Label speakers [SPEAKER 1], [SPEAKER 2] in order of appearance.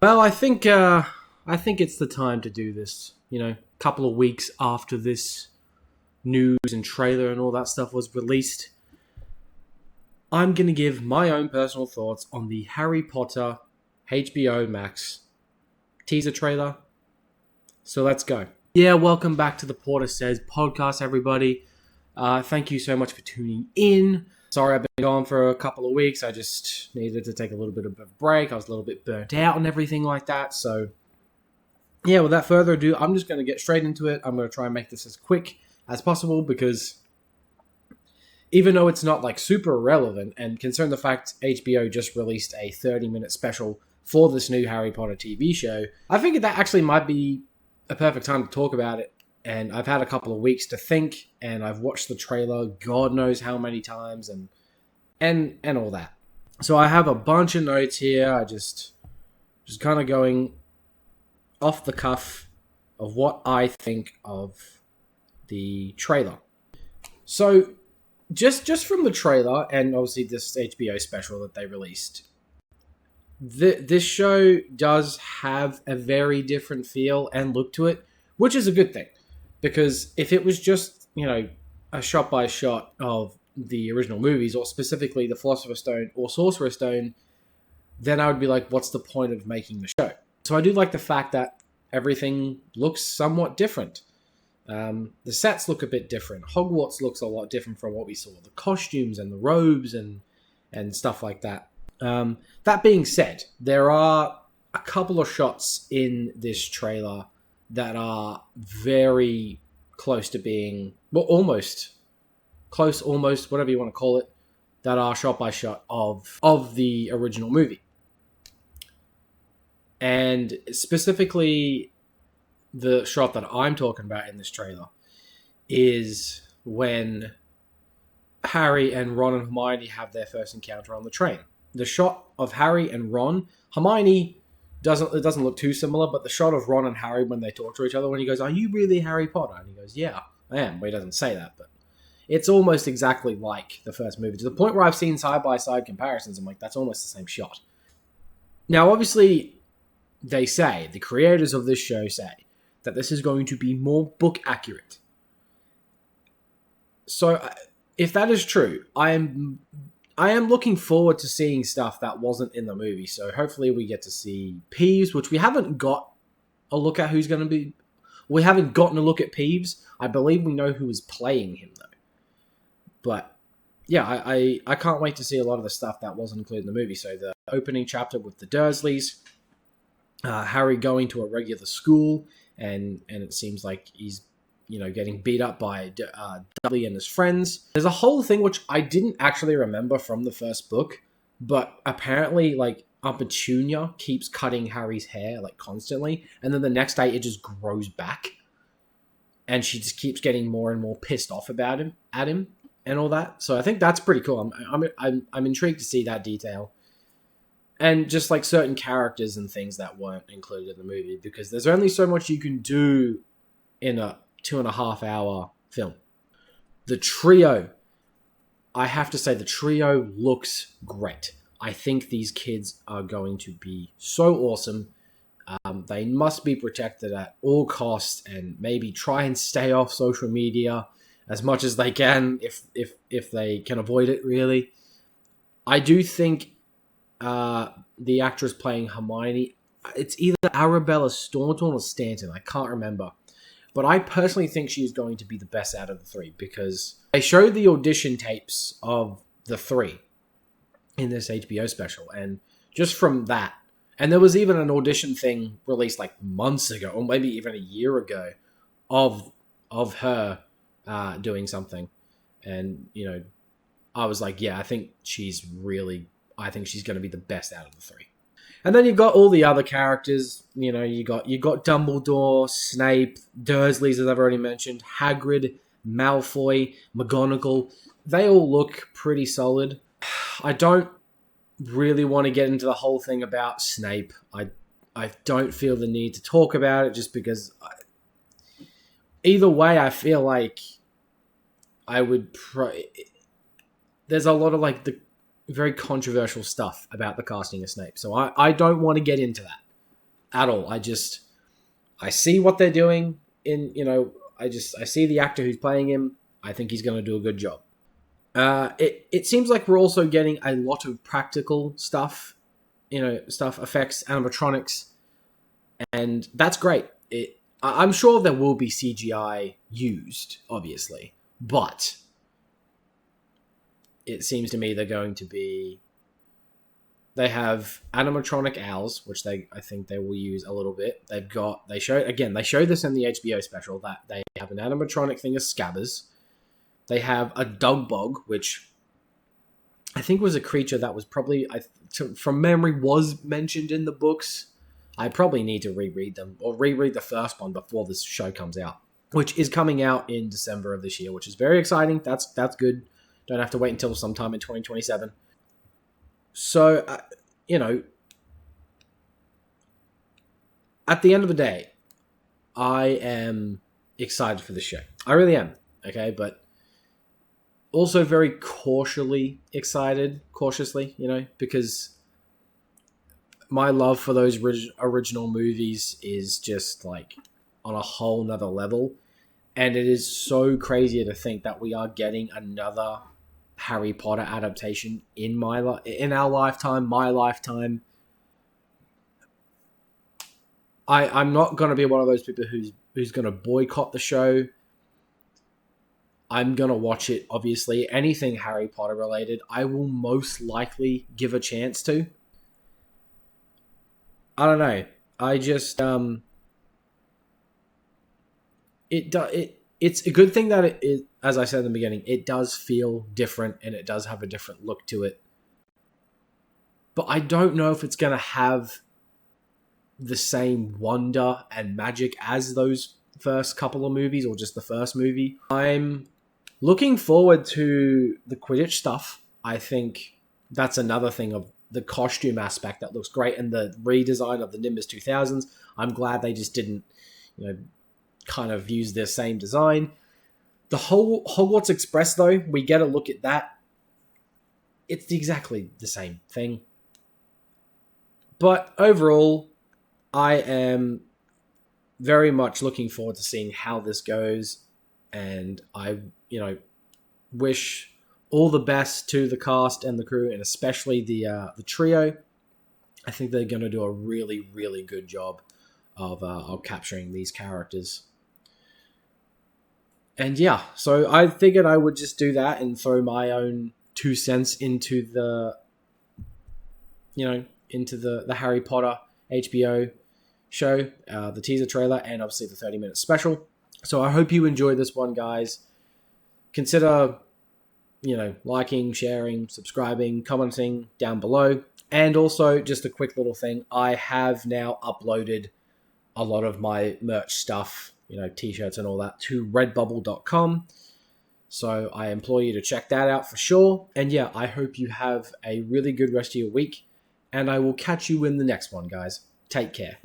[SPEAKER 1] Well, I think it's the time to do this. Couple of weeks after this news and trailer and all that stuff was released, I'm gonna give my own personal thoughts on the Harry Potter HBO Max teaser trailer. So let's go. Yeah, welcome back to the Porter Says podcast, everybody. Thank you so much for tuning in. Sorry I've been gone for a couple of weeks. I just needed to take a little bit of a break. I was a little bit burnt out and everything like that. So, yeah, without further ado, I'm just going to get straight into it. I'm going to try and make this as quick as possible because even though it's not like super relevant, and considering the fact HBO just released a 30-minute special for this new Harry Potter TV show, I think that actually might be a perfect time to talk about it. And I've had a couple of weeks to think, and I've watched the trailer God knows how many times, and all that. So I have a bunch of notes here. I just kind of going off the cuff of what I think of the trailer. So just from the trailer, and obviously this HBO special that they released, this show does have a very different feel and look to it, which is a good thing. Because if it was just, a shot by shot of the original movies, or specifically the Philosopher's Stone or Sorcerer's Stone, then I would be like, what's the point of making the show? So I do like the fact that everything looks somewhat different. The sets look a bit different. Hogwarts looks a lot different from what we saw. The costumes and the robes and stuff like that. That being said, there are a couple of shots in this trailer that are very close to being, well, almost, whatever you want to call it, that are shot by shot of the original movie. And specifically, the shot that I'm talking about in this trailer is when Harry and Ron and Hermione have their first encounter on the train. The shot of Harry and Ron, Hermione it doesn't look too similar, but the shot of Ron and Harry when they talk to each other, when he goes, "Are you really Harry Potter?" And he goes, "Yeah, I am." Well, he doesn't say that, but it's almost exactly like the first movie, to the point where I've seen side-by-side comparisons. I'm like, that's almost the same shot. Now, obviously, the creators of this show say, that this is going to be more book accurate. So, if that is true, I am looking forward to seeing stuff that wasn't in the movie. So hopefully we get to see Peeves, which we haven't got a look at who's going to be. We haven't gotten a look at Peeves. I believe we know who is playing him, though. But, yeah, I can't wait to see a lot of the stuff that wasn't included in the movie. So the opening chapter with the Dursleys, Harry going to a regular school, and it seems like he's getting beat up by Dudley and his friends. There's a whole thing which I didn't actually remember from the first book, but apparently, Aunt Petunia keeps cutting Harry's hair, constantly, and then the next day it just grows back, and she just keeps getting more and more pissed off at him, and all that. So I think that's pretty cool. I'm intrigued to see that detail. And just certain characters and things that weren't included in the movie, because there's only so much you can do in a 2.5-hour film. The trio, I have to say, the trio looks great. I think these kids are going to be so awesome. They must be protected at all costs, and maybe try and stay off social media as much as they can, if they can avoid it, really. I do think the actress playing Hermione, it's either Arabella Staunton or Stanton, I can't remember. But I personally think she's going to be the best out of the three, because they showed the audition tapes of the three in this HBO special. And just from that, and there was even an audition thing released months ago, or maybe even a year ago, of her doing something. And, I was like, yeah, I think she's going to be the best out of the three. And then you've got all the other characters. You got Dumbledore, Snape, Dursleys, as I've already mentioned, Hagrid, Malfoy, McGonagall. They all look pretty solid. I don't really want to get into the whole thing about Snape. I don't feel the need to talk about it, just because either way, I feel like I would... There's a lot of the very controversial stuff about the casting of Snape. So I don't want to get into that. at all. I see what they're doing in, I see the actor who's playing him. I think he's going to do a good job. It seems like we're also getting a lot of practical stuff, effects, animatronics, and that's great. I'm sure there will be CGI used, obviously, but it seems to me they have animatronic owls, which I think they will use a little bit. They showed this in the HBO special, that they have an animatronic thing of scabbers. They have a dug bog, which I think was a creature that was probably, from memory, was mentioned in the books. I probably need to reread them, or reread the first one before this show comes out, which is coming out in December of this year, which is very exciting. That's good. Don't have to wait until sometime in 2027. So, at the end of the day, I am excited for the show. I really am. Okay, but also very cautiously, because my love for those original movies is just like on a whole nother level. And it is so crazy to think that we are getting another Harry Potter adaptation in our lifetime, my lifetime. I'm not going to be one of those people who's going to boycott the show. I'm going to watch it, obviously. Anything Harry Potter related, I will most likely give a chance to. I don't know. I just it's a good thing that it, as I said in the beginning, it does feel different and it does have a different look to it. But I don't know if it's going to have the same wonder and magic as those first couple of movies, or just the first movie. I'm looking forward to the Quidditch stuff. I think that's another thing of the costume aspect that looks great, and the redesign of the Nimbus 2000s. I'm glad they just didn't, kind of use their same design. The whole Hogwarts Express, though, we get a look at that. It's exactly the same thing. But overall, I am very much looking forward to seeing how this goes. And I, wish all the best to the cast and the crew, and especially the trio. I think they're going to do a really, really good job of capturing these characters. And yeah, so I figured I would just do that and throw my own 2 cents into the Harry Potter HBO show, the teaser trailer, and obviously the 30-minute special. So I hope you enjoyed this one, guys. Consider, liking, sharing, subscribing, commenting down below. And also, just a quick little thing, I have now uploaded a lot of my merch stuff, t-shirts and all that, to redbubble.com. So I implore you to check that out for sure. And yeah, I hope you have a really good rest of your week, and I will catch you in the next one, guys. Take care.